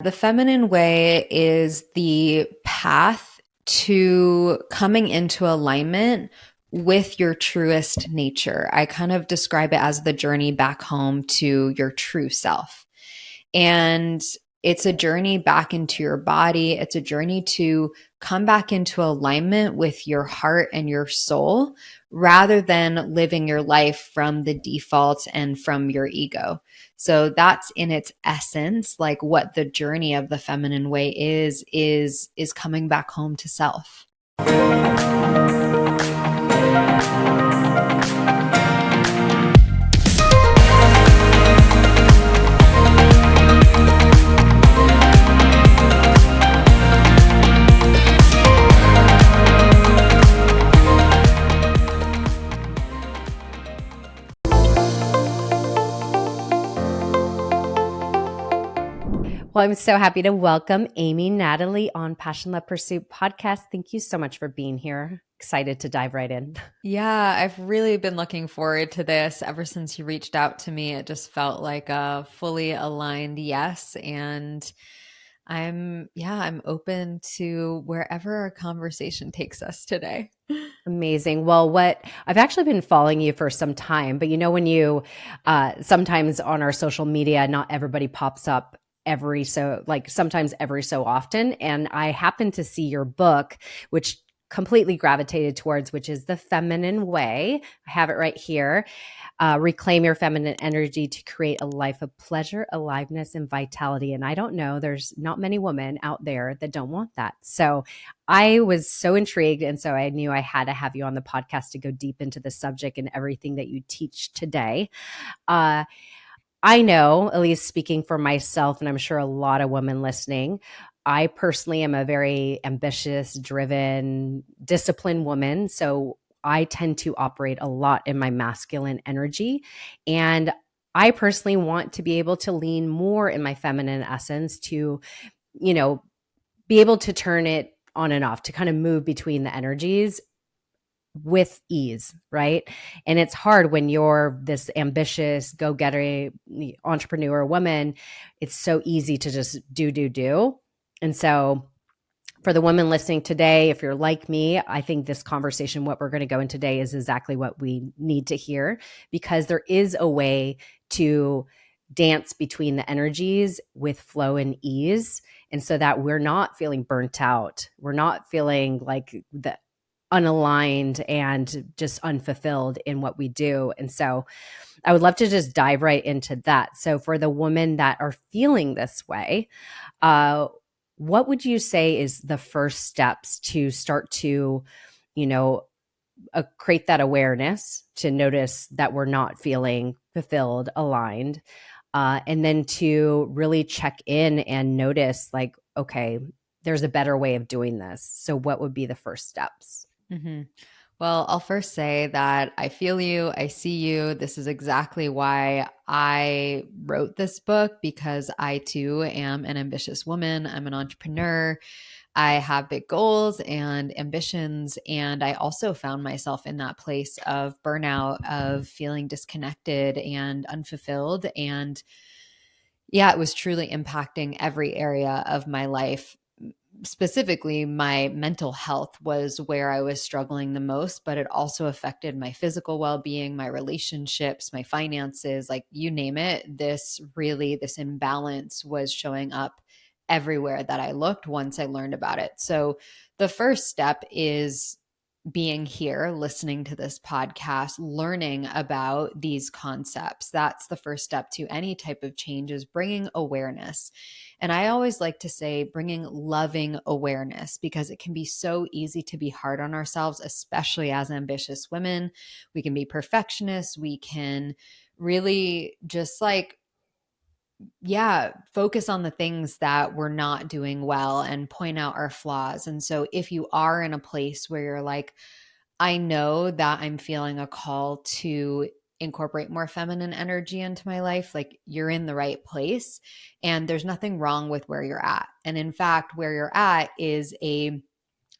The feminine way is the path to coming into alignment with your truest nature. I kind of describe it as the journey back home to your true self. And it's a journey back into your body. It's a journey to come back into alignment with your heart and your soul rather than living your life from the default and from your ego. So that's in its essence like what the journey of the feminine way is coming back home to self. Well, I'm so happy to welcome Amy Natalie on Passion Love Pursuit podcast. Thank you so much for being here. Excited to dive right in. Yeah, I've really been looking forward to this ever since you reached out to me. It just felt like a fully aligned yes. And I'm open to wherever our conversation takes us today. Amazing. Well, I've actually been following you for some time, but when you sometimes on our social media, not everybody pops up sometimes every so often. And I happened to see your book, which completely gravitated towards, which is The Feminine Way. I have it right here. Reclaim your feminine energy to create a life of pleasure, aliveness, and vitality. And I don't know, there's not many women out there that don't want that. So I was so intrigued. And so I knew I had to have you on the podcast to go deep into the subject and everything that you teach today. I know, at least speaking for myself, and I'm sure a lot of women listening, I personally am a very ambitious, driven, disciplined woman. So I tend to operate a lot in my masculine energy. And I personally want to be able to lean more in my feminine essence to, be able to turn it on and off, to kind of move between the energies with ease, right? And it's hard when you're this ambitious, go-getter entrepreneur woman. It's so easy to just do. And so for the women listening today, if you're like me, I think this conversation, what we're going to go in today is exactly what we need to hear, because there is a way to dance between the energies with flow and ease. And so that we're not feeling burnt out. We're not feeling like the unaligned and just unfulfilled in what we do. And so I would love to just dive right into that. So for the women that are feeling this way, what would you say is the first steps to start to, create that awareness, to notice that we're not feeling fulfilled, aligned, and then to really check in and notice like, okay, there's a better way of doing this. So what would be the first steps? Mm-hmm. Well, I'll first say that I feel you. I see you. This is exactly why I wrote this book, because I too am an ambitious woman. I'm an entrepreneur. I have big goals and ambitions. And I also found myself in that place of burnout, of feeling disconnected and unfulfilled. And yeah, it was truly impacting every area of my life. Specifically, my mental health was where I was struggling the most, but it also affected my physical well-being, my relationships, my finances, like you name it. This imbalance was showing up everywhere that I looked once I learned about it. So the first step is being here, listening to this podcast, learning about these concepts. That's the first step to any type of change, is bringing awareness. And I always like to say bringing loving awareness, because it can be so easy to be hard on ourselves, especially as ambitious women. We can be perfectionists. We can really just focus on the things that we're not doing well and point out our flaws. And so if you are in a place where you're like, I know that I'm feeling a call to incorporate more feminine energy into my life, like you're in the right place and there's nothing wrong with where you're at. And in fact, where you're at is a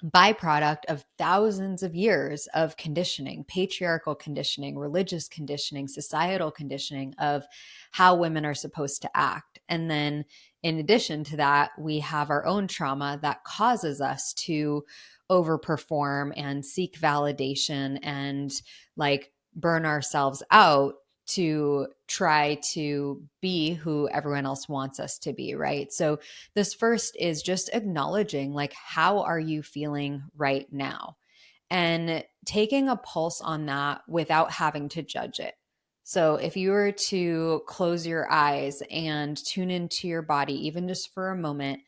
byproduct of thousands of years of conditioning, patriarchal conditioning, religious conditioning, societal conditioning of how women are supposed to act. And then in addition to that, we have our own trauma that causes us to overperform and seek validation and like burn ourselves out to try to be who everyone else wants us to be, right? So this first is just acknowledging like how are you feeling right now? And taking a pulse on that without having to judge it. So, if you were to close your eyes and tune into your body, even just for a moment,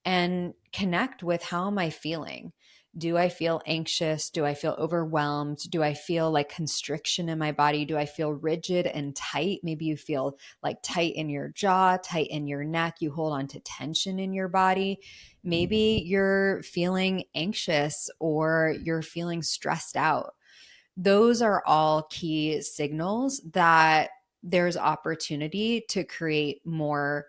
and connect with how am I feeling? Do I feel anxious? Do I feel overwhelmed? Do I feel like constriction in my body? Do I feel rigid and tight? Maybe you feel like tight in your jaw, tight in your neck. You hold on to tension in your body. Maybe you're feeling anxious or you're feeling stressed out. Those are all key signals that there's opportunity to create more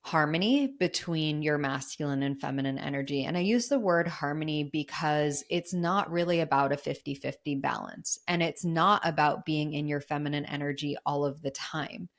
harmony between your masculine and feminine energy. And I use the word harmony because it's not really about a 50-50 balance. And it's not about being in your feminine energy all of the time.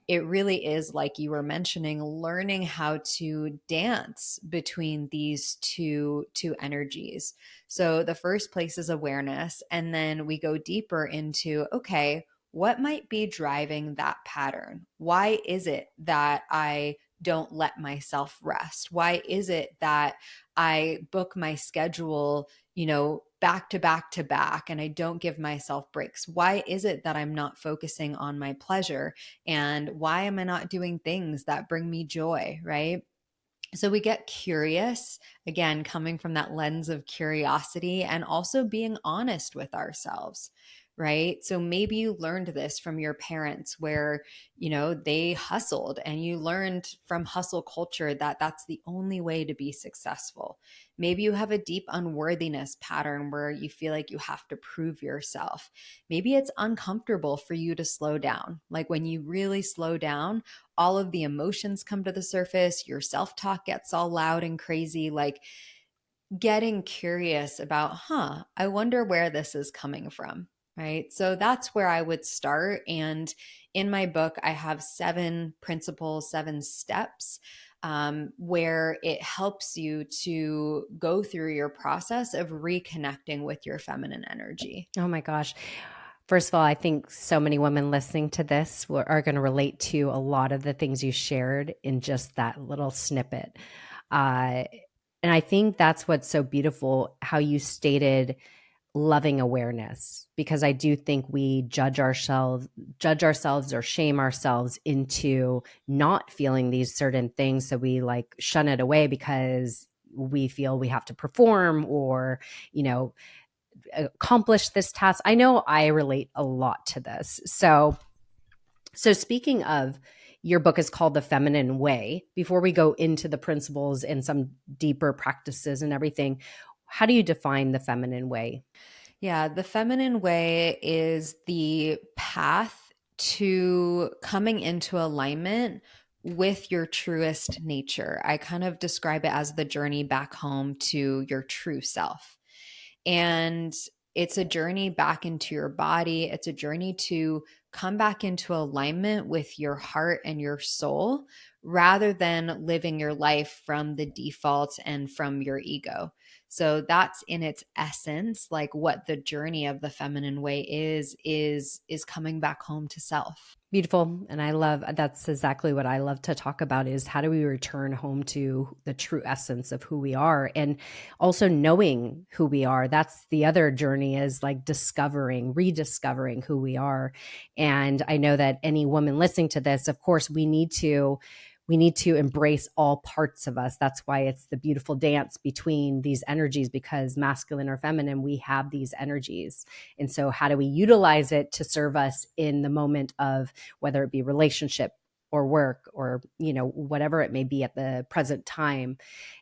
It really is, like you were mentioning, learning how to dance between these two energies. So the first place is awareness, and then we go deeper into, okay, what might be driving that pattern? Why is it that I don't let myself rest? Why is it that I book my schedule, back to back to back, and I don't give myself breaks? Why is it that I'm not focusing on my pleasure? And why am I not doing things that bring me joy, right? So we get curious, again, coming from that lens of curiosity and also being honest with ourselves, right? So maybe you learned this from your parents where, they hustled and you learned from hustle culture that that's the only way to be successful. Maybe you have a deep unworthiness pattern where you feel like you have to prove yourself. Maybe it's uncomfortable for you to slow down. Like when you really slow down, all of the emotions come to the surface, your self talk gets all loud and crazy. Like getting curious about, I wonder where this is coming from. Right. So that's where I would start. And in my book, I have 7 principles, 7 steps where it helps you to go through your process of reconnecting with your feminine energy. Oh my gosh. First of all, I think so many women listening to this are going to relate to a lot of the things you shared in just that little snippet. Uh, and I think that's what's so beautiful, how you stated loving awareness, because I do think we judge ourselves or shame ourselves into not feeling these certain things. So we like shun it away because we feel we have to perform or, accomplish this task. I know I relate a lot to this. So speaking of, your book is called The Feminine Way. Before we go into the principles and some deeper practices and everything, how do you define the feminine way? Yeah, the feminine way is the path to coming into alignment with your truest nature. I kind of describe it as the journey back home to your true self. And it's a journey back into your body. It's a journey to come back into alignment with your heart and your soul rather than living your life from the default and from your ego. So that's in its essence like what the journey of the feminine way is coming back home to self. Beautiful. And I love, that's exactly what I love to talk about, is how do we return home to the true essence of who we are, and also knowing who we are. That's the other journey, is like rediscovering who we are. And I know that any woman listening to this, of course, we need to embrace all parts of us. That's why it's the beautiful dance between these energies, because masculine or feminine, we have these energies. And so how do we utilize it to serve us in the moment of, whether it be relationship or work or, whatever it may be at the present time.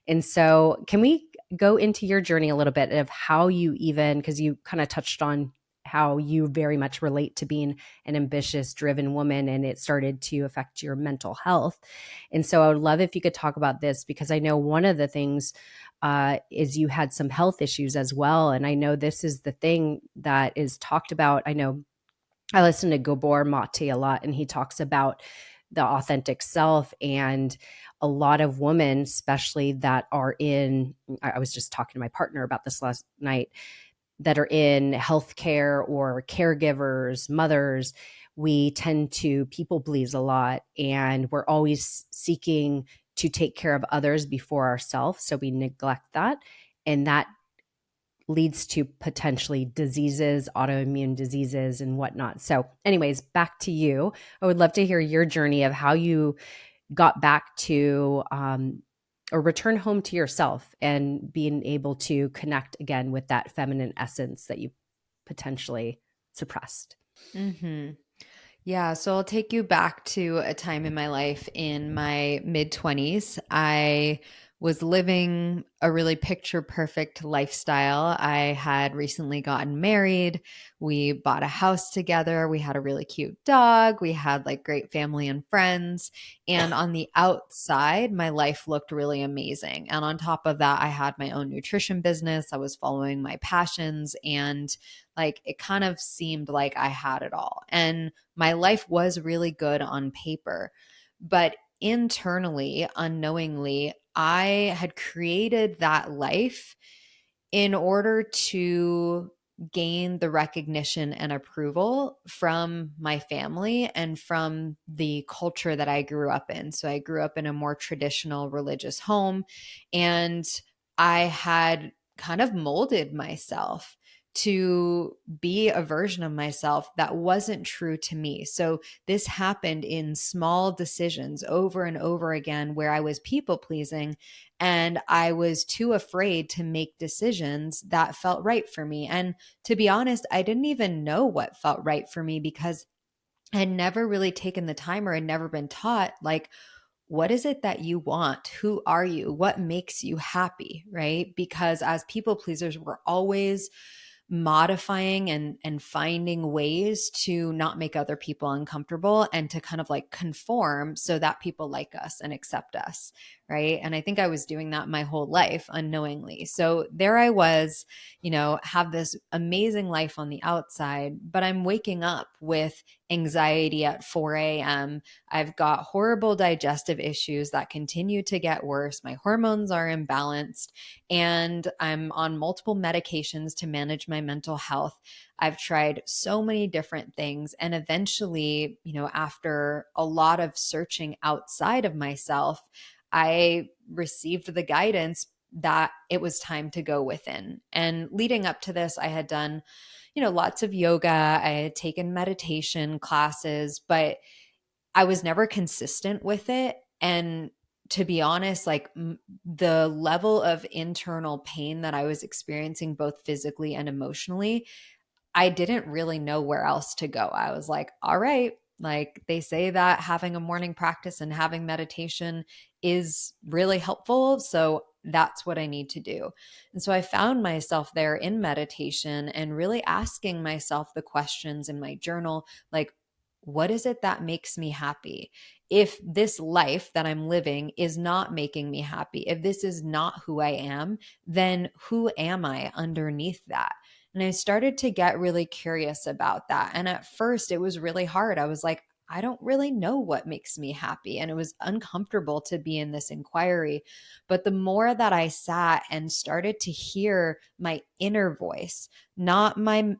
And so can we go into your journey a little bit of how you even, because you kind of touched on how you very much relate to being an ambitious, driven woman, and it started to affect your mental health. And so I would love if you could talk about this, because I know one of the things is you had some health issues as well. And I know this is the thing that is talked about. I know I listen to Gabor Mate a lot, and he talks about the authentic self. And a lot of women, especially that are in, I was just talking to my partner about this last night, that are in healthcare or caregivers, mothers, we tend to people please a lot, and we're always seeking to take care of others before ourselves. So we neglect that. And that leads to potentially diseases, autoimmune diseases, and whatnot. So, anyways, back to you. I would love to hear your journey of how you got back to or return home to yourself and being able to connect again with that feminine essence that you potentially suppressed. Mm-hmm. Yeah, so I'll take you back to a time in my life in my mid 20s. I was living a really picture perfect lifestyle. I had recently gotten married. We bought a house together. We had a really cute dog. We had like great family and friends. And on the outside, my life looked really amazing. And on top of that, I had my own nutrition business. I was following my passions, and like it kind of seemed like I had it all. And my life was really good on paper, but internally, unknowingly, I had created that life in order to gain the recognition and approval from my family and from the culture that I grew up in. So I grew up in a more traditional religious home, and I had kind of molded myself to be a version of myself that wasn't true to me. So this happened in small decisions over and over again where I was people pleasing, and I was too afraid to make decisions that felt right for me. And to be honest, I didn't even know what felt right for me because I had never really taken the time or had never been taught, like, what is it that you want? Who are you? What makes you happy? Right? Because as people pleasers, we're always modifying and finding ways to not make other people uncomfortable and to kind of like conform so that people like us and accept us, right? And I think I was doing that my whole life unknowingly. So there I was, have this amazing life on the outside, but I'm waking up with anxiety at 4 a.m. I've got horrible digestive issues that continue to get worse. My hormones are imbalanced, and I'm on multiple medications to manage my mental health. I've tried so many different things. And eventually, after a lot of searching outside of myself, I received the guidance that it was time to go within. And leading up to this, I had done, lots of yoga. I had taken meditation classes, but I was never consistent with it. And to be honest, like the level of internal pain that I was experiencing, both physically and emotionally, I didn't really know where else to go. I was like, all right, like they say that having a morning practice and having meditation is really helpful. So that's what I need to do. And so I found myself there in meditation and really asking myself the questions in my journal, like, what is it that makes me happy? If this life that I'm living is not making me happy, if this is not who I am, then who am I underneath that? And I started to get really curious about that. And at first, it was really hard. I was like, I don't really know what makes me happy. And it was uncomfortable to be in this inquiry. But the more that I sat and started to hear my inner voice, not my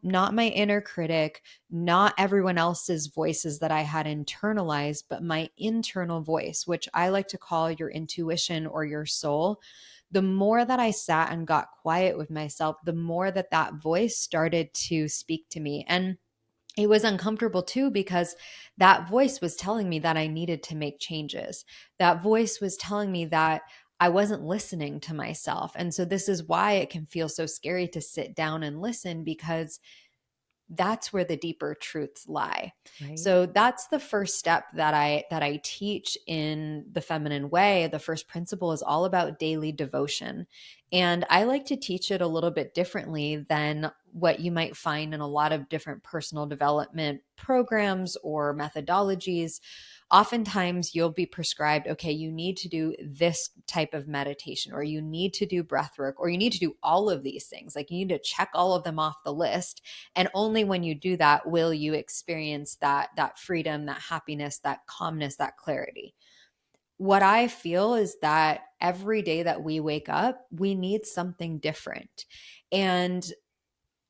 inner critic, not everyone else's voices that I had internalized, but my internal voice, which I like to call your intuition or your soul, the more that I sat and got quiet with myself, the more that that voice started to speak to me. And it was uncomfortable too, because that voice was telling me that I needed to make changes. That voice was telling me that I wasn't listening to myself. And so this is why it can feel so scary to sit down and listen, because that's where the deeper truths lie. Right. So that's the first step that I teach in the feminine way. The first principle is all about daily devotion. And I like to teach it a little bit differently than what you might find in a lot of different personal development programs or methodologies, oftentimes you'll be prescribed, okay, you need to do this type of meditation, or you need to do breath work, or you need to do all of these things. Like, you need to check all of them off the list. And only when you do that will you experience that freedom, that happiness, that calmness, that clarity. What I feel is that every day that we wake up, we need something different. And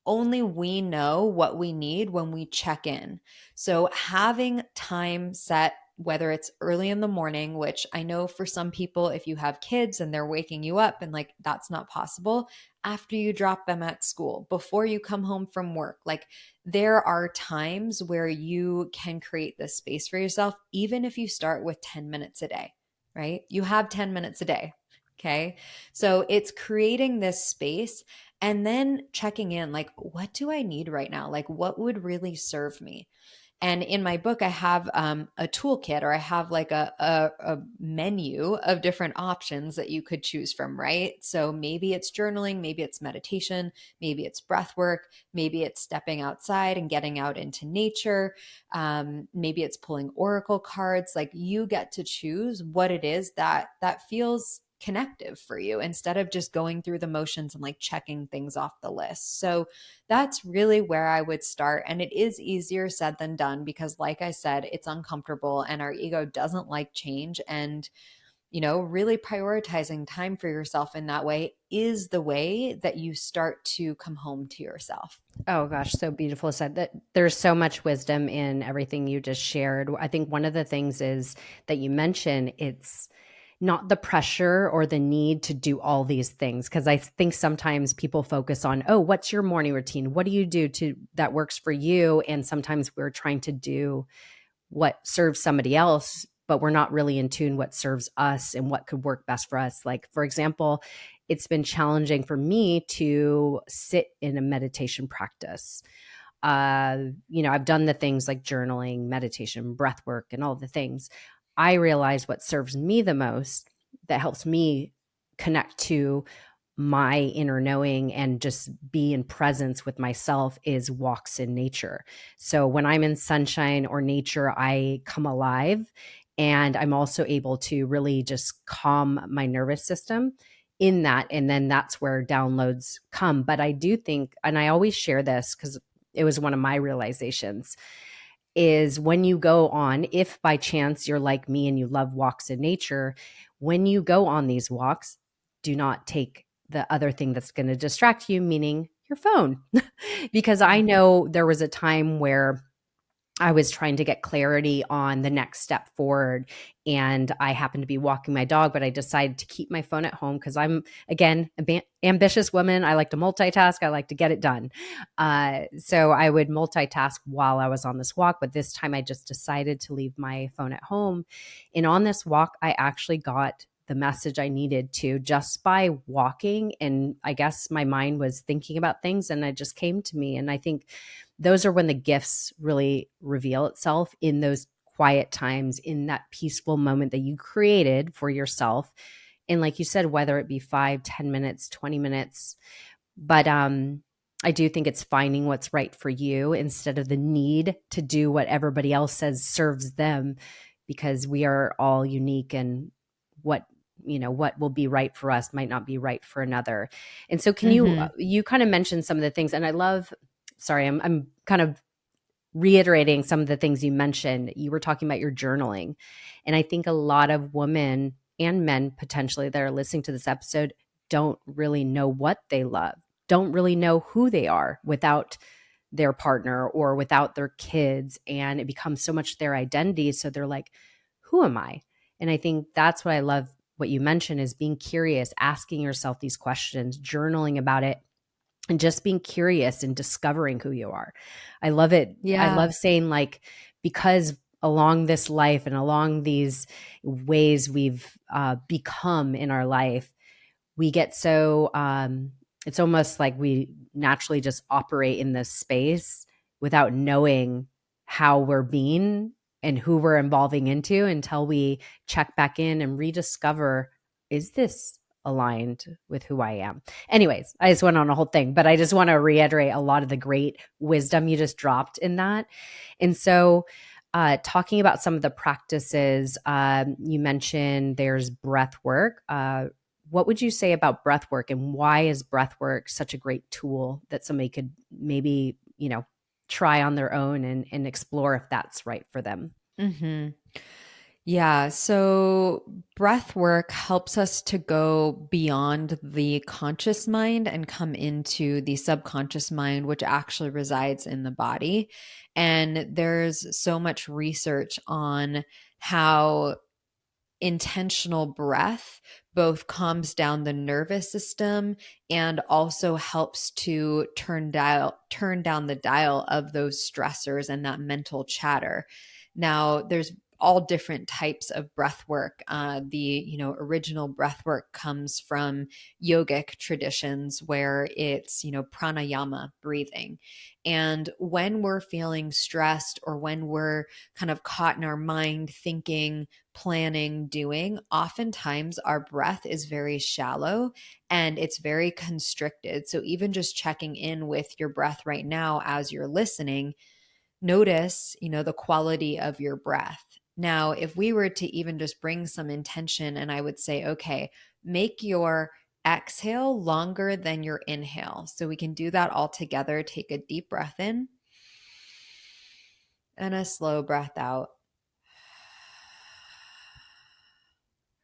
only we know what we need when we check in. So having time set, whether it's early in the morning, which I know for some people, if you have kids and they're waking you up and like that's not possible, after you drop them at school, before you come home from work, like there are times where you can create this space for yourself, even if you start with 10 minutes a day, right? You have 10 minutes a day. Okay. So it's creating this space and then checking in, like, what do I need right now? Like, what would really serve me? And in my book, I have a toolkit, or I have like a menu of different options that you could choose from, right? So maybe it's journaling, maybe it's meditation, maybe it's breath work, maybe it's stepping outside and getting out into nature, maybe it's pulling oracle cards. Like, you get to choose what it is that feels connective for you, instead of just going through the motions and like checking things off the list. So that's really where I would start. And it is easier said than done because, like I said, it's uncomfortable and our ego doesn't like change. And, really prioritizing time for yourself in that way is the way that you start to come home to yourself. Oh gosh, so beautiful said. That there's so much wisdom in everything you just shared. I think one of the things is that you mentioned, it's not the pressure or the need to do all these things, because I think sometimes people focus on, oh, what's your morning routine? What do you do to that works for you? And sometimes we're trying to do what serves somebody else, but we're not really in tune what serves us and what could work best for us. Like, for example, it's been challenging for me to sit in a meditation practice. I've done the things like journaling, meditation, breath work, and all the things. I realize what serves me the most, that helps me connect to my inner knowing and just be in presence with myself, is walks in nature. So when I'm in sunshine or nature, I come alive, and I'm also able to really just calm my nervous system in that. And then that's where downloads come. But I do think, and I always share this because it was one of my realizations, is when you go on, if by chance you're like me and you love walks in nature, when you go on these walks, do not take the other thing that's going to distract you, meaning your phone. Because I Mhm. know there was a time where I was trying to get clarity on the next step forward. And I happened to be walking my dog, but I decided to keep my phone at home because I'm, again, an ambitious woman. I like to multitask. I like to get it done. So I would multitask while I was on this walk. But this time I just decided to leave my phone at home. And on this walk, I actually got the message I needed to, just by walking. And I guess my mind was thinking about things and it just came to me. And I think those are when the gifts really reveal itself, in those quiet times, in that peaceful moment that you created for yourself. And like you said, whether it be 5, 10 minutes, 20 minutes, but I do think it's finding what's right for you instead of the need to do what everybody else says serves them, because we are all unique, and what what will be right for us might not be right for another. And so can Mhm. you kind of mentioned some of the things, and I love, sorry, I'm kind of reiterating some of the things you mentioned. You were talking about your journaling. And I think a lot of women and men potentially that are listening to this episode don't really know what they love, don't really know who they are without their partner or without their kids. And it becomes so much their identity. So they're like, who am I? And I think that's what I love, what you mentioned, is being curious, asking yourself these questions, journaling about it, and just being curious and discovering who you are. I love it. I Yeah. love saying, like, because along this life and along these ways we've become in our life, we get so, it's almost like we naturally just operate in this space without knowing how we're being and who we're evolving into, until we check back in and rediscover, is this aligned with who I am. Anyways, I just went on a whole thing, but I just want to reiterate a lot of the great wisdom you just dropped in that. And so, talking about some of the practices, you mentioned there's breath work. What would you say about breath work, and why is breath work such a great tool that somebody could maybe, try on their own and explore if that's right for them? Mm-hmm. Yeah, so breath work helps us to go beyond the conscious mind and come into the subconscious mind, which actually resides in the body. And there's so much research on how intentional breath both calms down the nervous system and also helps to turn down the dial of those stressors and that mental chatter. Now there's all different types of breath work. The original breath work comes from yogic traditions where it's pranayama breathing. And when we're feeling stressed or when we're kind of caught in our mind thinking, planning, doing, oftentimes our breath is very shallow and it's very constricted. So even just checking in with your breath right now as you're listening, notice, the quality of your breath. Now, if we were to even just bring some intention and I would say, okay, make your exhale longer than your inhale. So we can do that all together. Take a deep breath in and a slow breath out.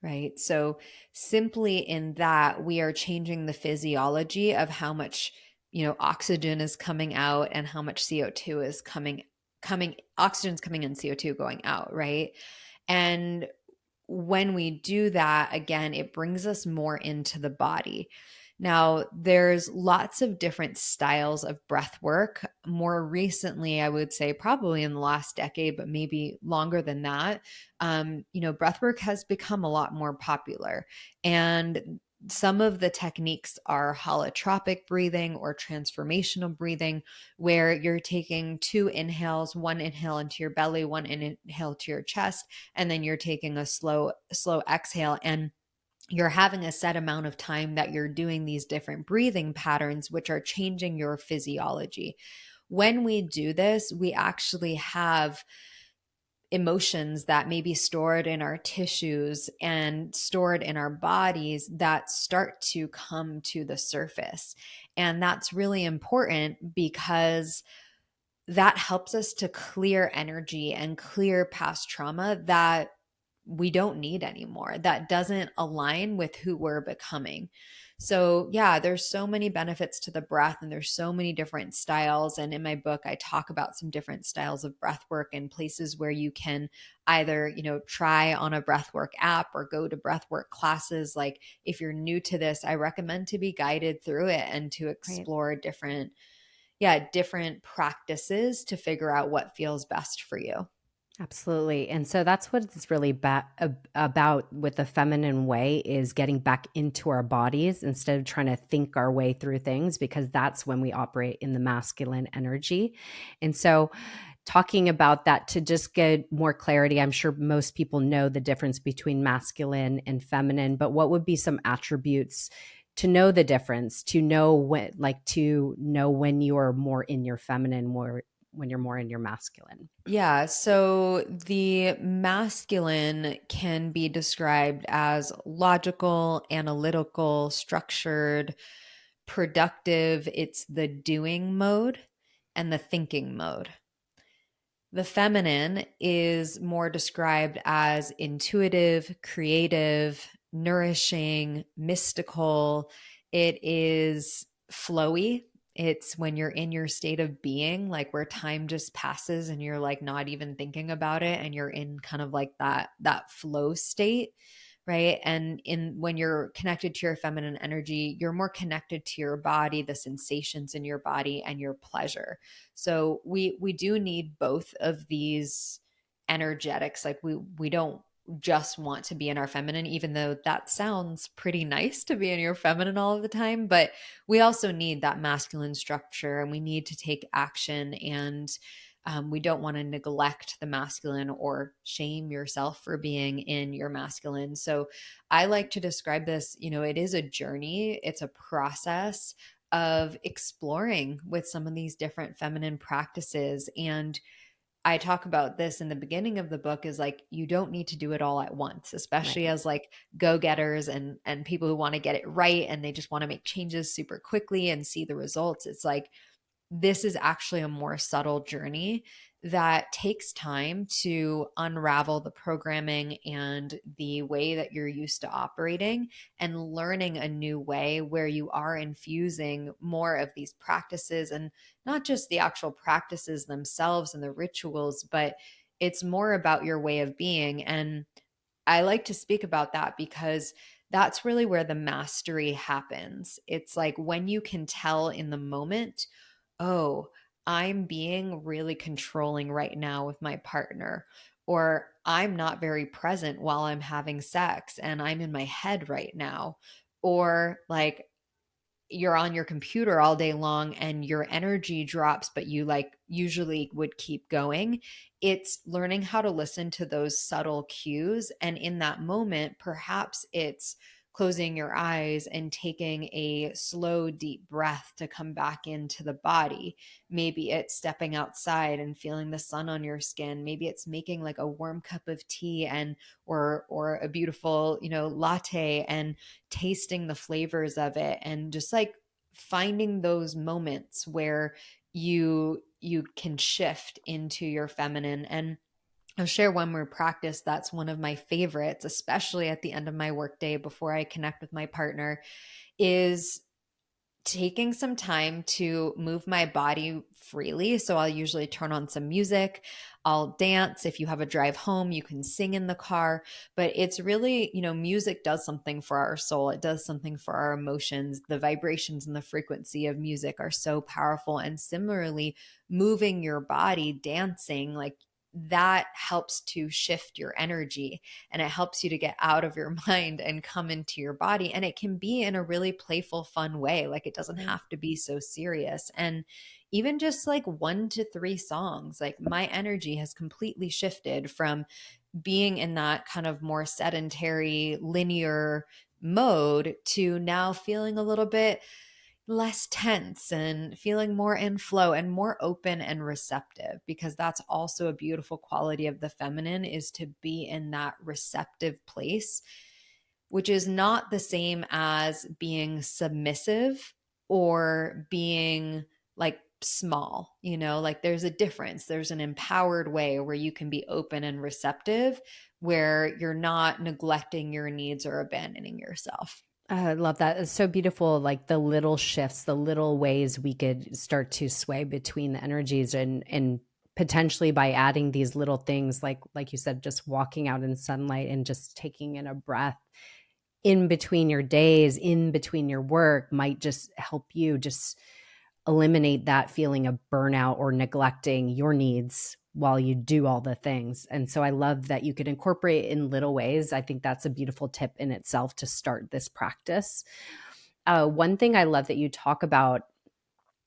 Right. So simply in that, we are changing the physiology of how much, oxygen is coming out and how much CO2 is oxygen's coming in, CO2 going out. Right. And when we do that, again, it brings us more into the body. Now, there's lots of different styles of breath work. More recently, I would say probably in the last decade, but maybe longer than that, breath work has become a lot more popular. And some of the techniques are holotropic breathing or transformational breathing, where you're taking two inhales, one inhale into your belly, one inhale to your chest, and then you're taking a slow exhale, and you're having a set amount of time that you're doing these different breathing patterns, which are changing your physiology. When we do this, we actually have emotions that may be stored in our tissues and stored in our bodies that start to come to the surface. And that's really important because that helps us to clear energy and clear past trauma that we don't need anymore, that doesn't align with who we're becoming. So, yeah, there's so many benefits to the breath and there's so many different styles. And in my book, I talk about some different styles of breath work and places where you can either, try on a breathwork app or go to breathwork classes. Like, if you're new to this, I recommend to be guided through it and to Right. explore different practices to figure out what feels best for you. Absolutely. And so that's what it's really about with the feminine way, is getting back into our bodies instead of trying to think our way through things, because that's when we operate in the masculine energy. And so talking about that, to just get more clarity, I'm sure most people know the difference between masculine and feminine, but what would be some attributes to know the difference, to know when you are more in your feminine, more when you're more in your masculine? Yeah, so the masculine can be described as logical, analytical, structured, productive. It's the doing mode and the thinking mode. The feminine is more described as intuitive, creative, nourishing, mystical. It is flowy. It's when you're in your state of being, like where time just passes and you're like not even thinking about it and you're in kind of like that flow state, right? And in when you're connected to your feminine energy, you're more connected to your body, the sensations in your body and your pleasure. So we do need both of these energetics. Like we don't just want to be in our feminine, even though that sounds pretty nice to be in your feminine all of the time, but we also need that masculine structure and we need to take action and We don't want to neglect the masculine or shame yourself for being in your masculine. So I like to describe this, it is a journey, it's a process of exploring with some of these different feminine practices. And I talk about this in the beginning of the book is like you don't need to do it all at once, especially Right. as like go-getters and people who want to get it right and they just want to make changes super quickly and see the results. It's like this is actually a more subtle journey that takes time to unravel the programming and the way that you're used to operating and learning a new way where you are infusing more of these practices and not just the actual practices themselves and the rituals, but it's more about your way of being. And I like to speak about that because that's really where the mastery happens. It's like when you can tell in the moment, oh, I'm being really controlling right now with my partner, or I'm not very present while I'm having sex and I'm in my head right now, or like you're on your computer all day long and your energy drops, but you like usually would keep going. It's learning how to listen to those subtle cues. And in that moment, perhaps it's closing your eyes and taking a slow, deep breath to come back into the body. Maybe it's stepping outside and feeling the sun on your skin. Maybe it's making like a warm cup of tea and or a beautiful, latte and tasting the flavors of it and just like finding those moments where you can shift into your feminine. And I'll share one more practice that's one of my favorites, especially at the end of my workday before I connect with my partner, is taking some time to move my body freely. So I'll usually turn on some music, I'll dance. If you have a drive home, you can sing in the car. But it's really, music does something for our soul, it does something for our emotions. The vibrations and the frequency of music are so powerful. And similarly, moving your body, dancing, like that helps to shift your energy and it helps you to get out of your mind and come into your body. And it can be in a really playful, fun way. Like it doesn't Right. have to be so serious. And even just like 1 to 3 songs, like my energy has completely shifted from being in that kind of more sedentary, linear mode to now feeling a little bit less tense and feeling more in flow and more open and receptive, because that's also a beautiful quality of the feminine, is to be in that receptive place, which is not the same as being submissive or being like small, like there's a difference. There's an empowered way where you can be open and receptive, where you're not neglecting your needs or abandoning yourself. I love that. It's so beautiful, like the little shifts, the little ways we could start to sway between the energies and potentially by adding these little things like you said, just walking out in sunlight and just taking in a breath in between your days, in between your work might just help you just eliminate that feeling of burnout or neglecting your needs while you do all the things. And so I love that you could incorporate it in little ways. I think that's a beautiful tip in itself to start this practice. One thing I love that you talk about,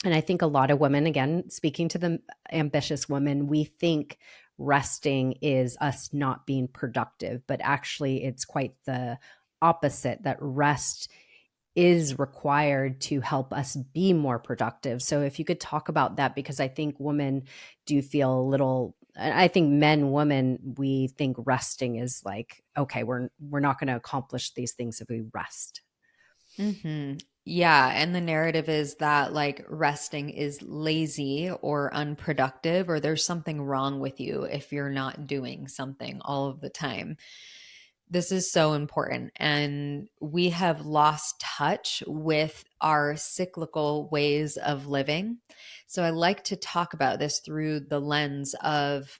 and I think a lot of women, again, speaking to the ambitious women, we think resting is us not being productive, but actually it's quite the opposite, that rest is required to help us be more productive. So if you could talk about that, because I think women do feel a little, I think men, women, we think resting is like, okay, we're not going to accomplish these things if we rest. Yeah. And the narrative is that like resting is lazy or unproductive, or there's something wrong with you if you're not doing something all of the time. This is so important. And we have lost touch with our cyclical ways of living. So I like to talk about this through the lens of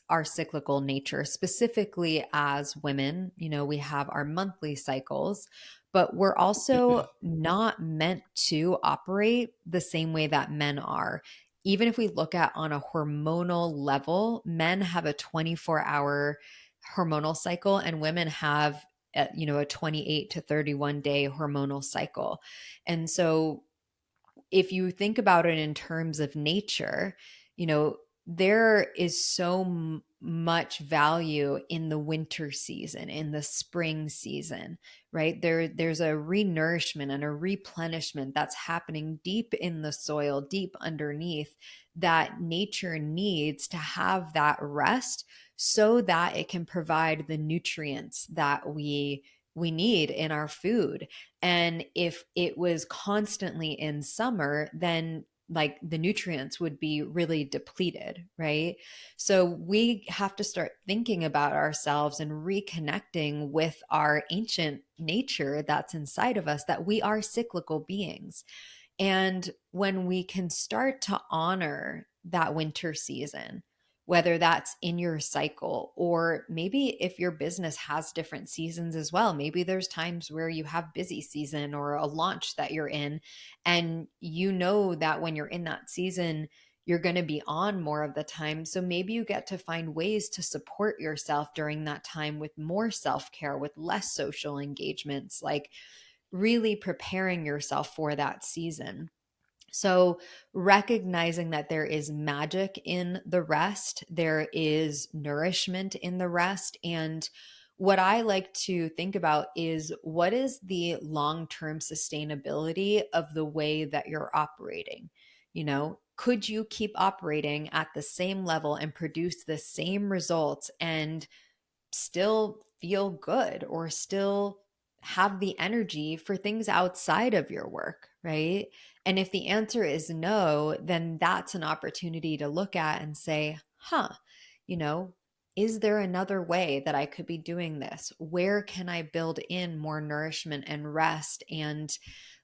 our cyclical nature, specifically as women. We have our monthly cycles, but we're also not meant to operate the same way that men are. Even if we look at on a hormonal level, men have a 24-hour hormonal cycle and women have a 28 to 31 day hormonal cycle. And so if you think about it in terms of nature, you know there is so much value in the winter season, in the spring season, right? There's a renourishment and a replenishment that's happening deep in the soil, deep underneath, that nature needs to have that rest so that it can provide the nutrients that we need in our food. And if it was constantly in summer, then like the nutrients would be really depleted, right? So we have to start thinking about ourselves and reconnecting with our ancient nature that's inside of us, that we are cyclical beings. And when we can start to honor that winter season, whether that's in your cycle, or maybe if your business has different seasons as well, maybe there's times where you have busy season or a launch that you're in, and you know that when you're in that season, you're going to be on more of the time. So maybe you get to find ways to support yourself during that time with more self care, with less social engagements, like really preparing yourself for that season. So, recognizing that there is magic in the rest, there is nourishment in the rest. And what I like to think about is, what is the long term sustainability of the way that you're operating? You know, could you keep operating at the same level and produce the same results and still feel good, or still have the energy for things outside of your work, right? And if the answer is no, then that's an opportunity to look at and say, huh, you know, is there another way that I could be doing this? Where can I build in more nourishment and rest, and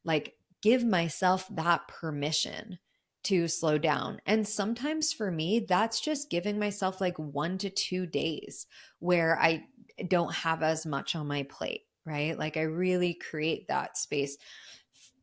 like give myself that permission to slow down? And sometimes for me, that's just giving myself like 1 to 2 days where I don't have as much on my plate, right? Like I really create that space.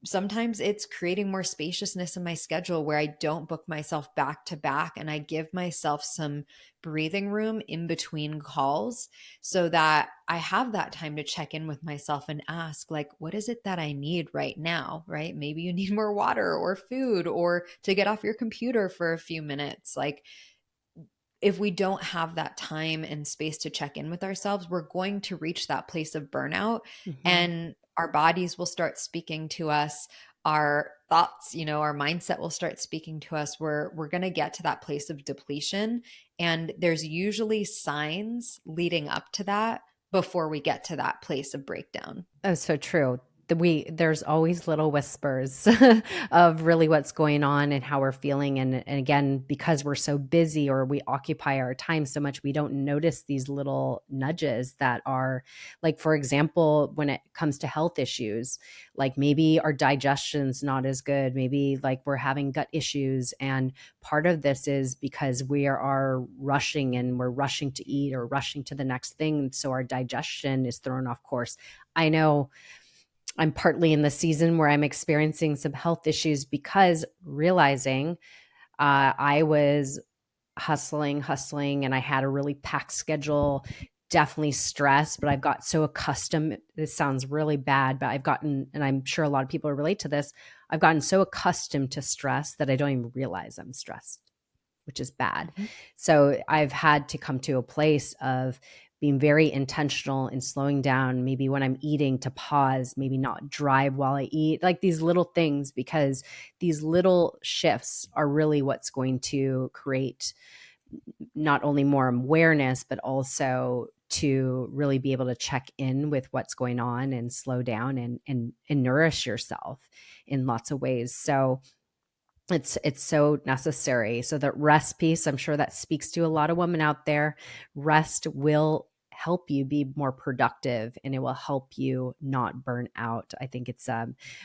Sometimes it's creating more spaciousness in my schedule where I don't book myself back to back, and I give myself some breathing room in between calls so that I have that time to check in with myself and ask, like, what is it that I need right now, right? Maybe you need more water or food, or to get off your computer for a few minutes. Like, if we don't have that time and space to check in with ourselves, we're going to reach that place of burnout, Mhm. and our bodies will start speaking to us. Our thoughts, you know, our mindset will start speaking to us. We're going to get to that place of depletion. And there's usually signs leading up to that before we get to that place of breakdown. Oh, so true. There's always little whispers of really what's going on and how we're feeling, and again, because we're so busy or we occupy our time so much, we don't notice these little nudges that are, like, for example, when it comes to health issues, like maybe our digestion's not as good, maybe like we're having gut issues, and part of this is because we are rushing, and we're rushing to eat or rushing to the next thing, so our digestion is thrown off course. I know I'm partly in the season where I'm experiencing some health issues because realizing I was hustling, and I had a really packed schedule, definitely stressed, but I've got so accustomed. This sounds really bad, but I've gotten, and I'm sure a lot of people relate to this, I've gotten so accustomed to stress that I don't even realize I'm stressed, which is bad. Mhm. So I've had to come to a place of being very intentional in slowing down, maybe when I'm eating to pause, maybe not drive while I eat, like these little things, because these little shifts are really what's going to create not only more awareness, but also to really be able to check in with what's going on and slow down and nourish yourself in lots of ways. So it's so necessary. So that rest piece, I'm sure that speaks to a lot of women out there. Rest will help you be more productive, and it will help you not burn out. I think it's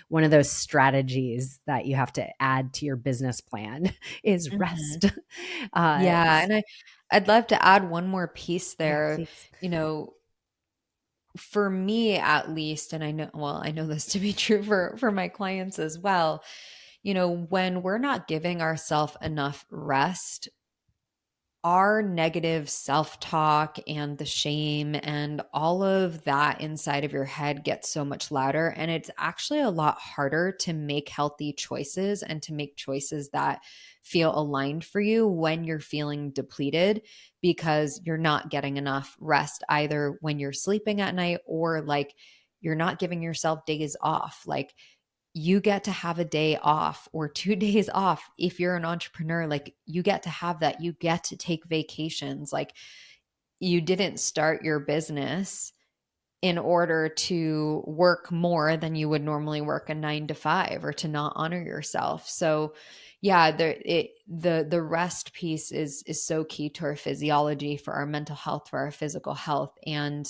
one of those strategies that you have to add to your business plan is Mhm. rest. Yeah, and I'd love to add one more piece Yeah, there. please. You know, for me at least, and I know, well, I know this to be true for my clients as well. You know, when we're not giving ourselves enough rest, our negative self talk and the shame and all of that inside of your head gets so much louder. And it's actually a lot harder to make healthy choices and to make choices that feel aligned for you when you're feeling depleted because you're not getting enough rest, either when you're sleeping at night or like you're not giving yourself days off. Like, you get to have a day off or 2 days off. If you're an entrepreneur, like you get to have that. You get to take vacations. Like, you didn't start your business in order to work more than you would normally work a 9 to 5 or to not honor yourself. So yeah, the rest piece is so key to our physiology, for our mental health, for our physical health. And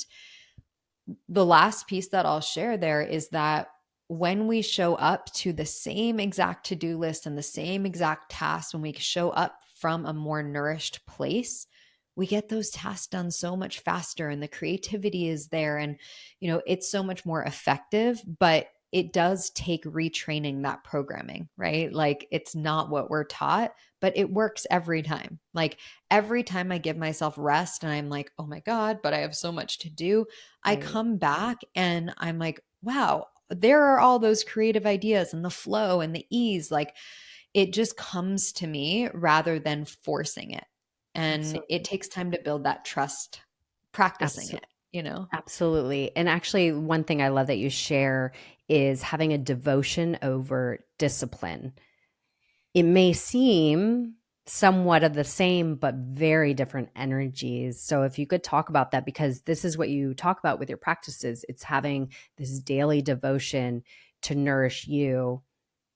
the last piece that I'll share there is that when we show up to the same exact to-do list and the same exact tasks, when we show up from a more nourished place, we get those tasks done so much faster and the creativity is there, and it's so much more effective. But it does take retraining that programming, right? Like, it's not what we're taught, but it works every time. Like, every time I give myself rest and I'm like, oh my God, but I have so much to do, I Right. come back and I'm like, wow, there are all those creative ideas and the flow and the ease. Like, it just comes to me rather than forcing it. And it Absolutely. takes time to build that trust practicing Absolutely. it. Absolutely. And actually, one thing I love that you share is having a devotion over discipline. It may seem somewhat of the same, but very different energies. So, if you could talk about that, because this is what you talk about with your practices, it's having this daily devotion to nourish you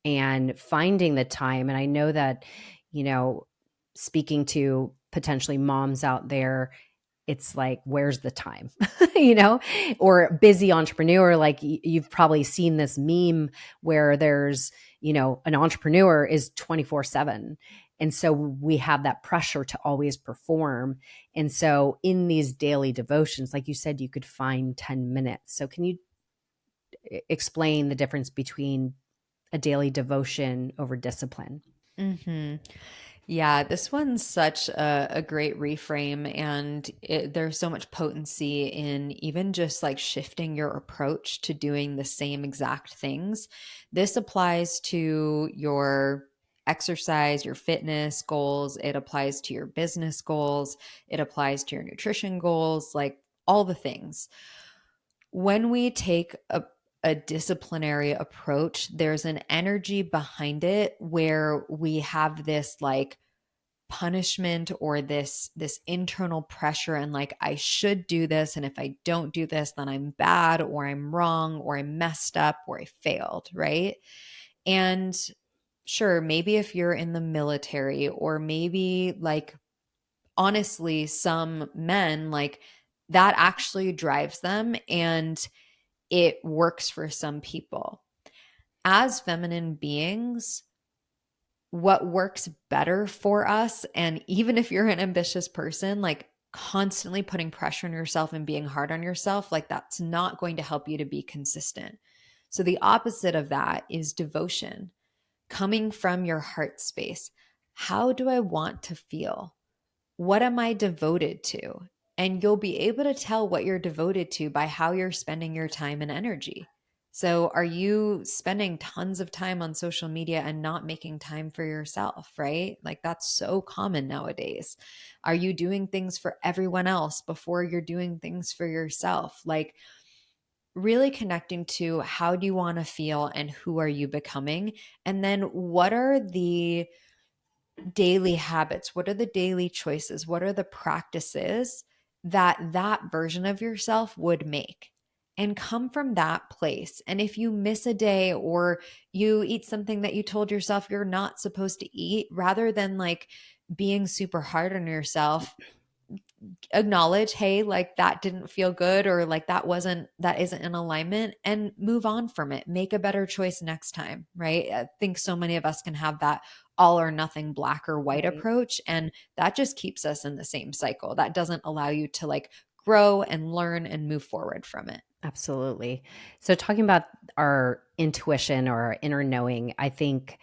and finding the time. And I know that, you know, speaking to potentially moms out there, it's like, where's the time? you know, or busy entrepreneur. Like you've probably seen this meme where there's, an entrepreneur is 24/7. And so we have that pressure to always perform. And so in these daily devotions, like you said, you could find 10 minutes. So can you explain the difference between a daily devotion over discipline? Hmm. Yeah, this one's such a great reframe, and there's so much potency in even just like shifting your approach to doing the same exact things. This applies to your exercise, your fitness goals, it applies to your business goals, it applies to your nutrition goals, like all the things. When we take a disciplinary approach, there's an energy behind it where we have this like punishment or this internal pressure, and like, I should do this, and if I don't do this, then I'm bad or I'm wrong or I messed up or I failed, right? And sure, maybe if you're in the military, or maybe like, honestly, some men, like, that actually drives them and it works for some people. As feminine beings, what works better for us, and even if you're an ambitious person, like constantly putting pressure on yourself and being hard on yourself, like that's not going to help you to be consistent. So the opposite of that is devotion, coming from your heart space. How do I want to feel? What am I devoted to? And you'll be able to tell what you're devoted to by how you're spending your time and energy. So, are you spending tons of time on social media and not making time for yourself, right? Like, that's so common nowadays. Are you doing things for everyone else before you're doing things for yourself? Like, really connecting to how do you want to feel and who are you becoming? And then, what are the daily habits? What are the daily choices? What are the practices that that version of yourself would make? And come from that place. And if you miss a day or you eat something that you told yourself you're not supposed to eat, rather than like being super hard on yourself, acknowledge, hey, like that didn't feel good, or like that isn't in alignment, and move on from it. Make a better choice next time, right? I think so many of us can have that all or nothing, black or white Right. approach, and that just keeps us in the same cycle. That doesn't allow you to like grow and learn and move forward from it. Absolutely. So, talking about our intuition or our inner knowing, I think,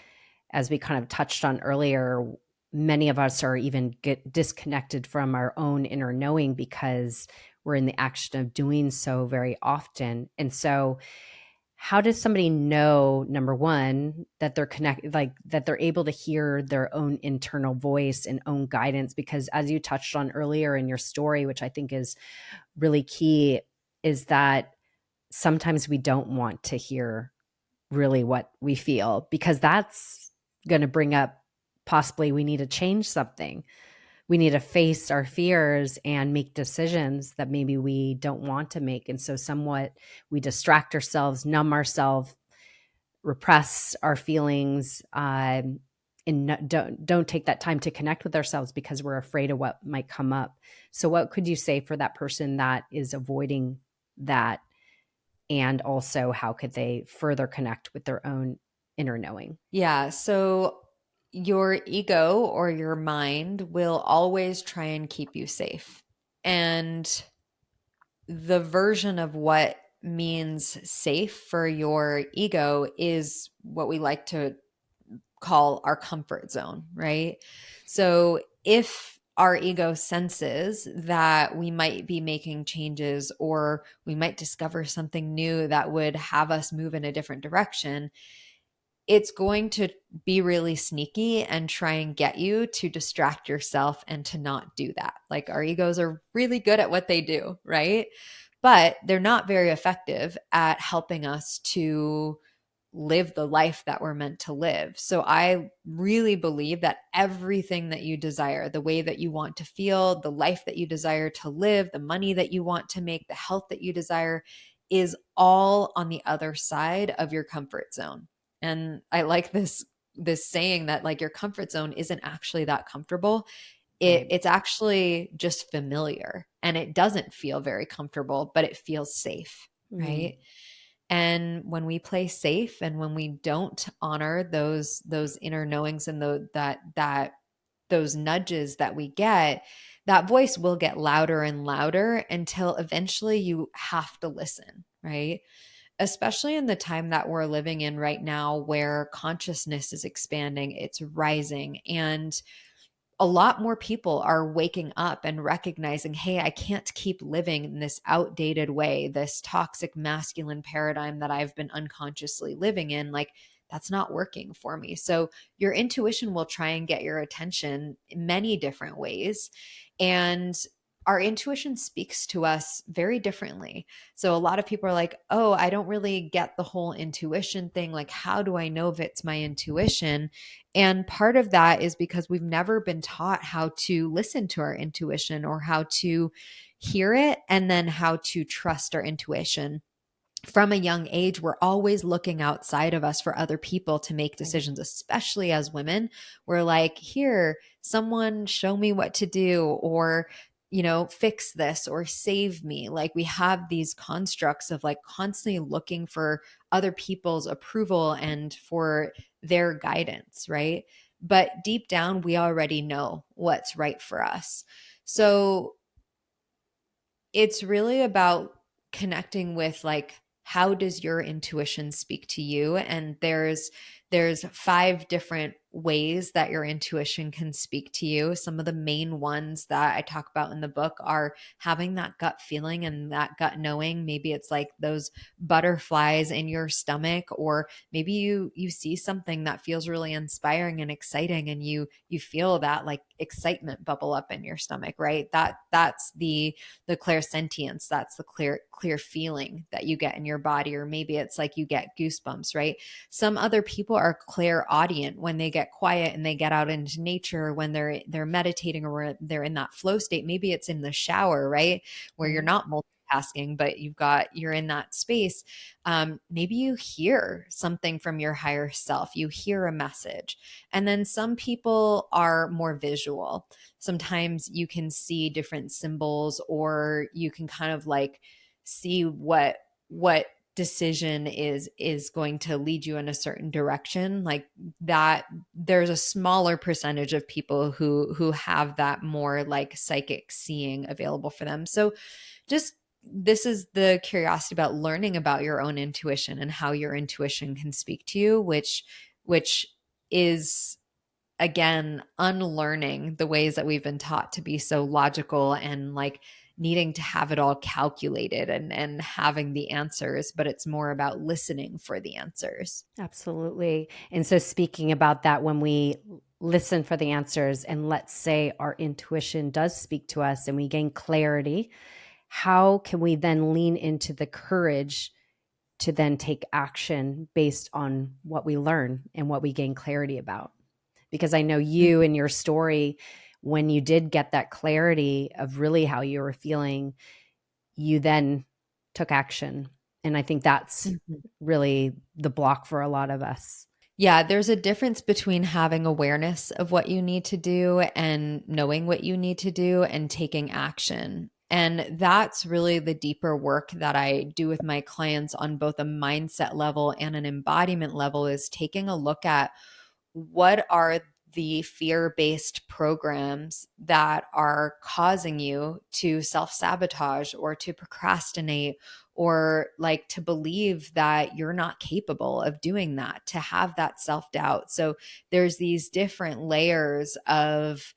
as we kind of touched on earlier, many of us are even get disconnected from our own inner knowing because we're in the action of doing so very often. And so how does somebody know, number one, that they're connected, like that they're able to hear their own internal voice and own guidance? Because as you touched on earlier in your story, which I think is really key, is that sometimes we don't want to hear really what we feel, because that's going to bring up possibly we need to change something. We need to face our fears and make decisions that maybe we don't want to make. And so, somewhat, we distract ourselves, numb ourselves, repress our feelings, and don't take that time to connect with ourselves because we're afraid of what might come up. So, what could you say for that person that is avoiding that? And also, how could they further connect with their own inner knowing? Yeah. So your ego or your mind will always try and keep you safe. And the version of what means safe for your ego is what we like to call our comfort zone, right? So if our ego senses that we might be making changes or we might discover something new that would have us move in a different direction, it's going to be really sneaky and try and get you to distract yourself and to not do that. Like our egos are really good at what they do, right? But they're not very effective at helping us to live the life that we're meant to live. So I really believe that everything that you desire, the way that you want to feel, the life that you desire to live, the money that you want to make, the health that you desire is all on the other side of your comfort zone. And I like this saying that like your comfort zone isn't actually that comfortable. Right. It's actually just familiar and it doesn't feel very comfortable, but it feels safe, Mm. right? And when we play safe and when we don't honor those inner knowings and that those nudges that we get, that voice will get louder and louder until eventually you have to listen, right? Especially in the time that we're living in right now where consciousness is expanding, it's rising, and a lot more people are waking up and recognizing, hey, I can't keep living in this outdated way, this toxic masculine paradigm that I've been unconsciously living in. Like, that's not working for me. So, your intuition will try and get your attention in many different ways. And our intuition speaks to us very differently. So, a lot of people are like, oh, I don't really get the whole intuition thing. Like, how do I know if it's my intuition? And part of that is because we've never been taught how to listen to our intuition or how to hear it and then how to trust our intuition. From a young age, we're always looking outside of us for other people to make Right. decisions, especially as women. We're like, here, someone show me what to do, or, fix this or save me. Like we have these constructs of like constantly looking for other people's approval and for their guidance, right? But deep down, we already know what's right for us. So it's really about connecting with like how does your intuition speak to you, and there's five different ways that your intuition can speak to you. Some of the main ones that I talk about in the book are having that gut feeling and that gut knowing. Maybe it's like those butterflies in your stomach, or maybe you see something that feels really inspiring and exciting and you feel that like excitement bubble up in your stomach, right? That's the clairsentience, that's the clear feeling that you get in your body. Or maybe it's like you get goosebumps, right? Some other people are clairaudient when they get quiet and they get out into nature, when they're meditating or they're in that flow state. Maybe it's in the shower, right, where you're Right. not multitasking but you're in that space. Maybe you hear something from your higher self, you hear a message. And then some people are more visual. Sometimes you can see different symbols, or you can kind of like see what decision is going to lead you in a certain direction. Like that, there's a smaller percentage of people who have that more like psychic seeing available for them. So just, this is the curiosity about learning about your own intuition and how your intuition can speak to you, which is again, unlearning the ways that we've been taught to be so logical and like needing to have it all calculated and having the answers, but it's more about listening for the answers. Absolutely. And so, speaking about that, when we listen for the answers, and let's say our intuition does speak to us and we gain clarity, how can we then lean into the courage to then take action based on what we learn and what we gain clarity about? Because I know you and your story, when you did get that clarity of really how you were feeling, you then took action. And I think that's Mhm. really the block for a lot of us. Yeah, there's a difference between having awareness of what you need to do and knowing what you need to do and taking action. And that's really the deeper work that I do with my clients on both a mindset level and an embodiment level, is taking a look at what are the fear based programs that are causing you to self sabotage or to procrastinate or like to believe that you're not capable of doing that, to have that self doubt. So there's these different layers of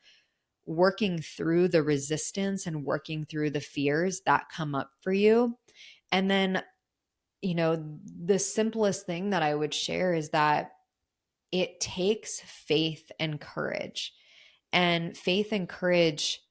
working through the resistance and working through the fears that come up for you. And then, the simplest thing that I would share is that it takes faith and courage. And faith and courage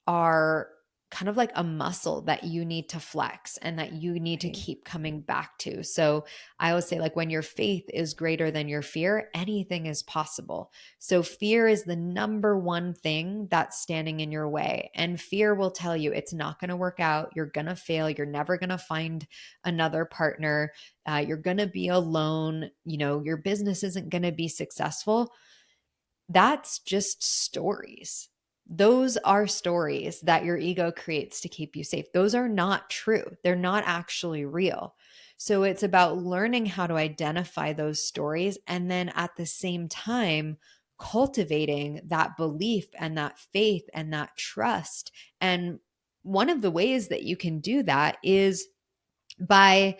are kind of like a muscle that you need to flex and that you need to Right. keep coming back to. So I always say, like, when your faith is greater than your fear, anything is possible. So fear is the number one thing that's standing in your way. And fear will tell you it's not going to work out. You're going to fail. You're never going to find another partner. You're going to be alone. Your business isn't going to be successful. That's just stories. Those are stories that your ego creates to keep you safe. Those are not true. They're not actually real. So it's about learning how to identify those stories and then at the same time cultivating that belief and that faith and that trust. And one of the ways that you can do that is by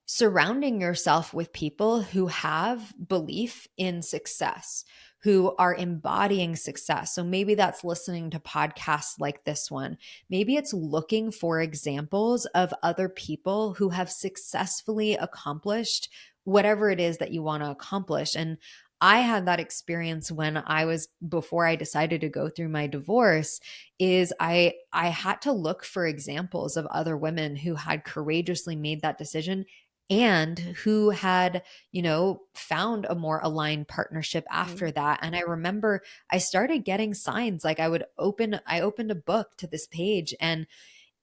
surrounding yourself with people who have belief in success, who are embodying success. So maybe that's listening to podcasts like this one. Maybe it's looking for examples of other people who have successfully accomplished whatever it is that you want to accomplish. And I had that experience when before I decided to go through my divorce, is I had to look for examples of other women who had courageously made that decision and who had, found a more aligned partnership Right. after that. And I remember I started getting signs, like I opened a book to this page, and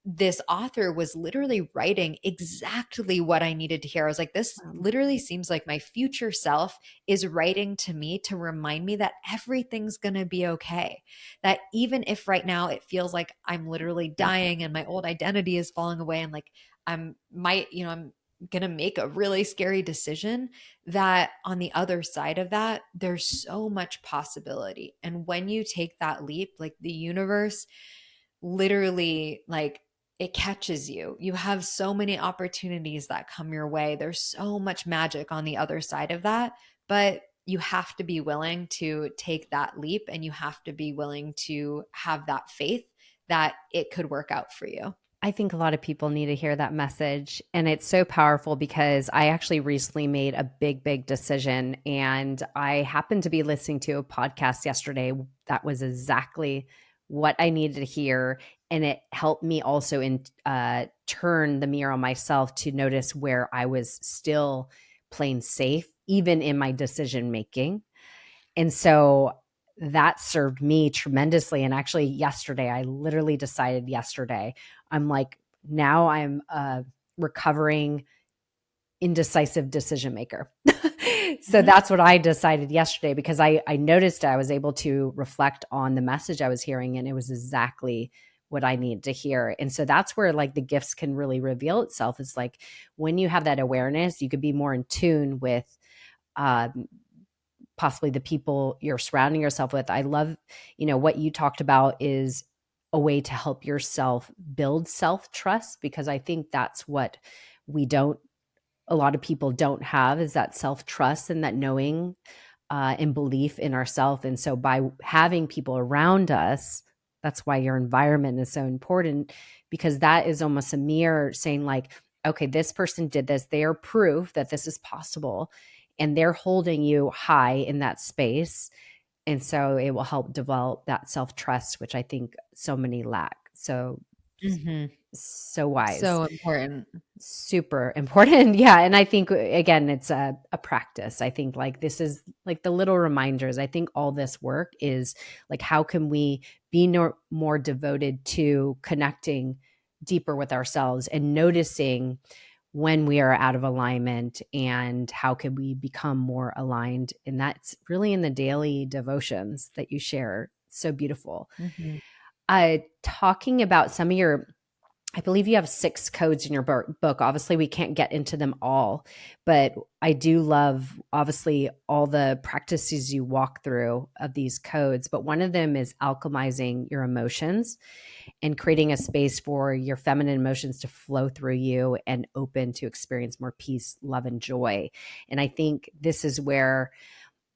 this author was literally writing exactly what I needed to hear. I was like, this literally seems like my future self is writing to me to remind me that everything's going to be okay. That even if right now it feels like I'm literally dying and my old identity is falling away and like I'm going to make a really scary decision, that on the other side of that, there's so much possibility. And when you take that leap, like the universe literally, like, it catches you. You have so many opportunities that come your way. There's so much magic on the other side of that, but you have to be willing to take that leap and you have to be willing to have that faith that it could work out for you. I think a lot of people need to hear that message. And it's so powerful because I actually recently made a big, big decision. And I happened to be listening to a podcast yesterday that was exactly what I needed to hear. And it helped me also turn the mirror on myself to notice where I was still playing safe, even in my decision making. And so that served me tremendously. And actually, yesterday, I literally decided yesterday, I'm like, now I'm a recovering indecisive decision maker. So Mhm. that's what I decided yesterday because I noticed I was able to reflect on the message I was hearing, and it was exactly what I needed to hear. And so that's where like the gifts can really reveal itself. It's like when you have that awareness, you could be more in tune with um, possibly the people you're surrounding yourself with. I love, what you talked about is a way to help yourself build self-trust, because I think that's what we don't a lot of people don't have, is that self-trust and that knowing and belief in ourselves. And so by having people around us, that's why your environment is so important, because that is almost a mirror saying like, okay, this person did this. They are proof that this is possible, and they're holding you high in that space. And so it will help develop that self-trust, which I think so many lack. So, Hmm. so wise. So important. Super important. Yeah. And I think, again, it's a practice. I think like this is like the little reminders. I think all this work is like, how can we be more devoted to connecting deeper with ourselves and noticing when we are out of alignment, and how can we become more aligned? And that's really in the daily devotions that you share. So beautiful. Hmm. Talking about some of your, I believe you have 6 codes in your book. Obviously, we can't get into them all, but I do love, obviously, all the practices you walk through of these codes. But one of them is alchemizing your emotions and creating a space for your feminine emotions to flow through you and open to experience more peace, love, and joy. And I think this is where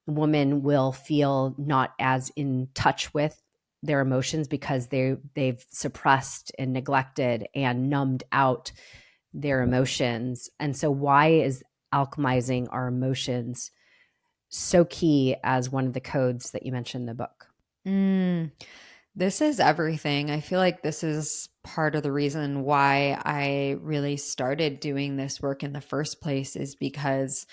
women will feel not as in touch with their emotions, because they've suppressed and neglected and numbed out their emotions. And so why is alchemizing our emotions so key as one of the codes that you mentioned in the book? Mm, this is everything. I feel like this is part of the reason why I really started doing this work in the first place, is because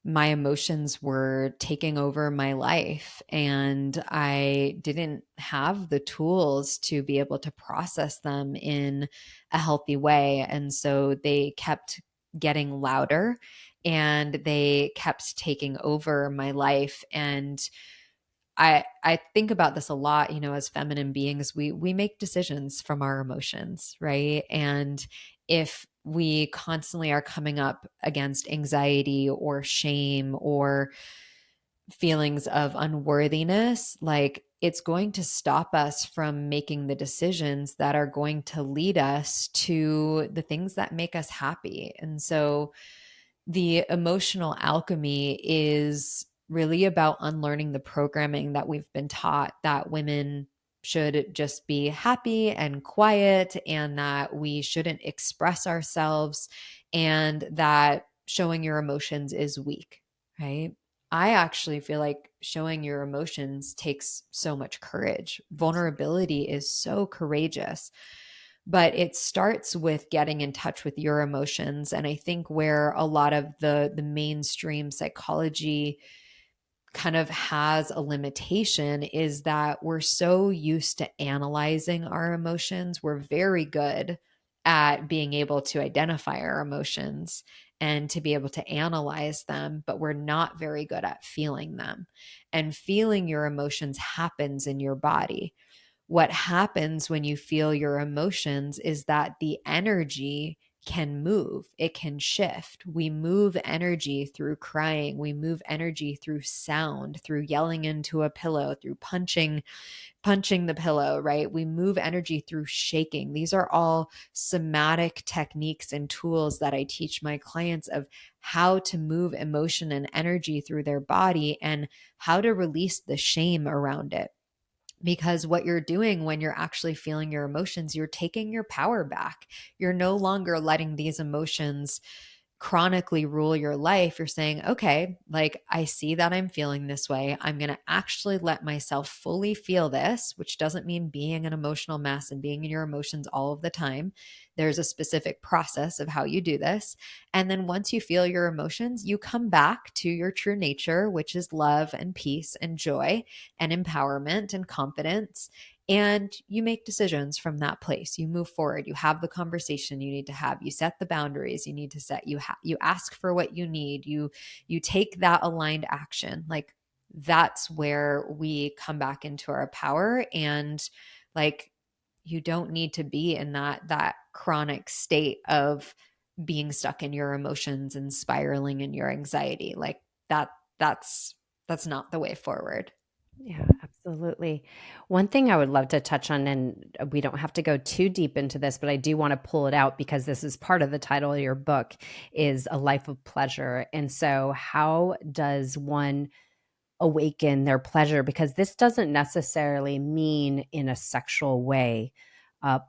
my emotions were taking over my life and I didn't have the tools to be able to process them in a healthy way. And so they kept getting louder and they kept taking over my life. And I think about this a lot, you know, as feminine beings, we make decisions from our emotions, right? And if we constantly are coming up against anxiety or shame or feelings of unworthiness, like it's going to stop us from making the decisions that are going to lead us to the things that make us happy. And so the emotional alchemy is really about unlearning the programming that we've been taught that women should just be happy and quiet and that we shouldn't express ourselves and that showing your emotions is weak, right? I actually feel like showing your emotions takes so much courage. Vulnerability is so courageous, but it starts with getting in touch with your emotions. And I think where a lot of the mainstream psychology kind of has a limitation is that we're so used to analyzing our emotions. We're very good at being able to identify our emotions and to be able to analyze them, but we're not very good at feeling them. And feeling your emotions happens in your body. What happens when you feel your emotions is that the energy can move, it can shift. We move energy through crying, we move energy through sound, through yelling into a pillow, through punching the pillow, right? We move energy through shaking. These are all somatic techniques and tools that I teach my clients of how to move emotion and energy through their body and how to release the shame around it. Because what you're doing when you're actually feeling your emotions, you're taking your power back. You're no longer letting these emotions chronically rule your life. You're saying, okay, like I see that I'm feeling this way. I'm going to actually let myself fully feel this, which doesn't mean being an emotional mess and being in your emotions all of the time. There's a specific process of how you do this. And then once you feel your emotions, you come back to your true nature, which is love and peace and joy and empowerment and confidence. And you make decisions from that place. You move forward. You have the conversation you need to have. You set the boundaries you need to set. You ask for what you need. You take that aligned action. Like that's where we come back into our power. And like you don't need to be in that chronic state of being stuck in your emotions and spiraling in your anxiety. Like that that's that's not the way forward. Yeah, absolutely. One thing I would love to touch on, and we don't have to go too deep into this, but I do want to pull it out because this is part of the title of your book, is A Life of Pleasure. And so how does one awaken their pleasure, because this doesn't necessarily mean in a sexual way.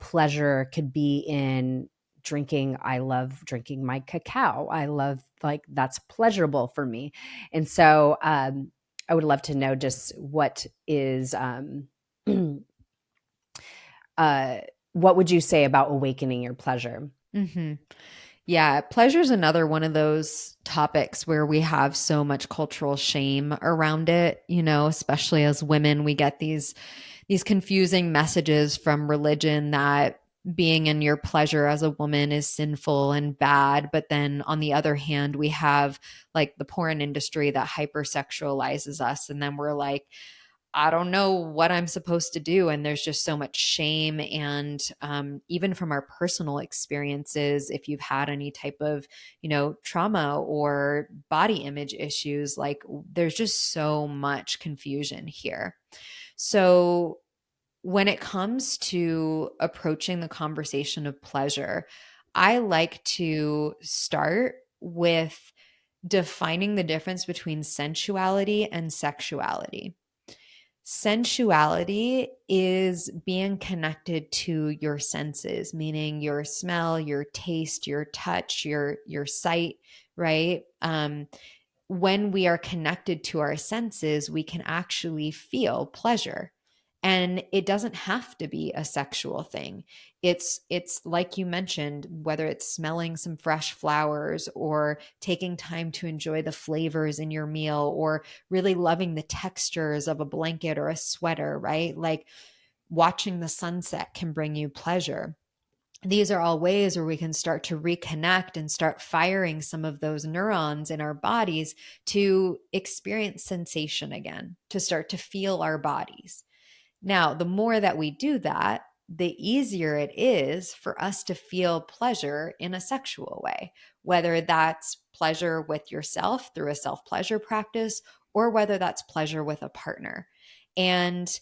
Pleasure could be in drinking. I love drinking my cacao. I love, like, that's pleasurable for me. And so I would love to know just what is, what would you say about awakening your pleasure? Mm-hmm. Yeah, pleasure is another one of those topics where we have so much cultural shame around it, especially as women, we get these confusing messages from religion that being in your pleasure as a woman is sinful and bad. But then on the other hand, we have like the porn industry that hypersexualizes us. And then we're like, I don't know what I'm supposed to do. And there's just so much shame. And even from our personal experiences, if you've had any type of, trauma or body image issues, like there's just so much confusion here. So when it comes to approaching the conversation of pleasure, I like to start with defining the difference between sensuality and sexuality. Sensuality is being connected to your senses, meaning your smell, your taste, your touch, your sight, right? When we are connected to our senses, we can actually feel pleasure. And it doesn't have to be a sexual thing. It's like you mentioned, whether it's smelling some fresh flowers or taking time to enjoy the flavors in your meal or really loving the textures of a blanket or a sweater, right? Like watching the sunset can bring you pleasure. These are all ways where we can start to reconnect and start firing some of those neurons in our bodies to experience sensation again, to start to feel our bodies. Now, the more that we do that, the easier it is for us to feel pleasure in a sexual way, whether that's pleasure with yourself through a self pleasure practice or whether that's pleasure with a partner. And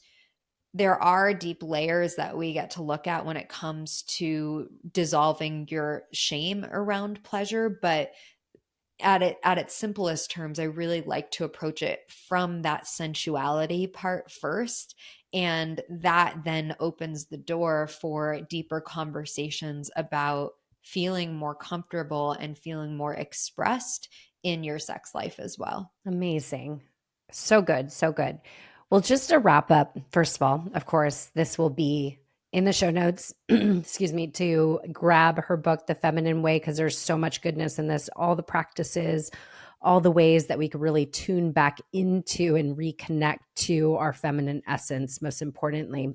there are deep layers that we get to look at when it comes to dissolving your shame around pleasure, but at its simplest terms, I really like to approach it from that sensuality part first. And that then opens the door for deeper conversations about feeling more comfortable and feeling more expressed in your sex life as well. Amazing. So good. So good. Well, just to wrap up, first of all, of course, this will be in the show notes, excuse me, to grab her book, The Feminine Way, because there's so much goodness in this, all the practices, all the ways that we could really tune back into and reconnect to our feminine essence, most importantly.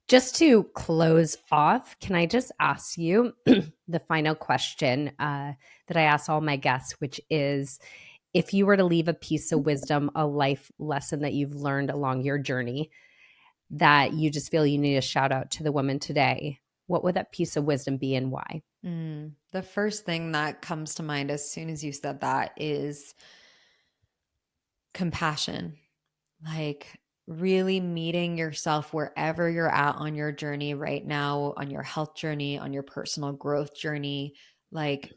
Just to close off, can I just ask you the final question that I ask all my guests, which is, if you were to leave a piece of wisdom, a life lesson that you've learned along your journey that you just feel you need to shout out to the women today, what would that piece of wisdom be and why? The first thing that comes to mind as soon as you said that is compassion. Like really meeting yourself wherever you're at on your journey right now, on your health journey, on your personal growth journey, like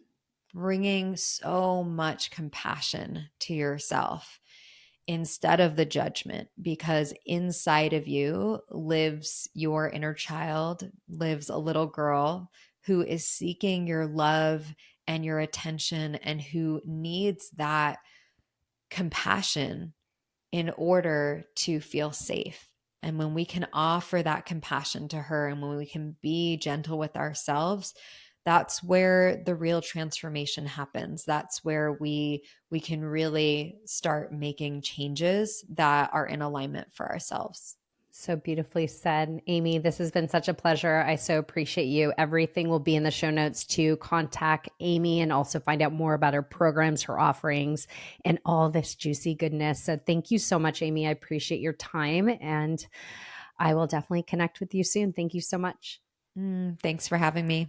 bringing so much compassion to yourself instead of the judgment, because inside of you lives your inner child, lives a little girl who is seeking your love and your attention and who needs that compassion in order to feel safe. And when we can offer that compassion to her and when we can be gentle with ourselves, that's where the real transformation happens. That's where we can really start making changes that are in alignment for ourselves. So beautifully said, Amy. This has been such a pleasure. I so appreciate you. Everything will be in the show notes to contact Amy and also find out more about her programs, her offerings, and all this juicy goodness. So thank you so much, Amy. I appreciate your time, and I will definitely connect with you soon. Thank you so much. Thanks for having me.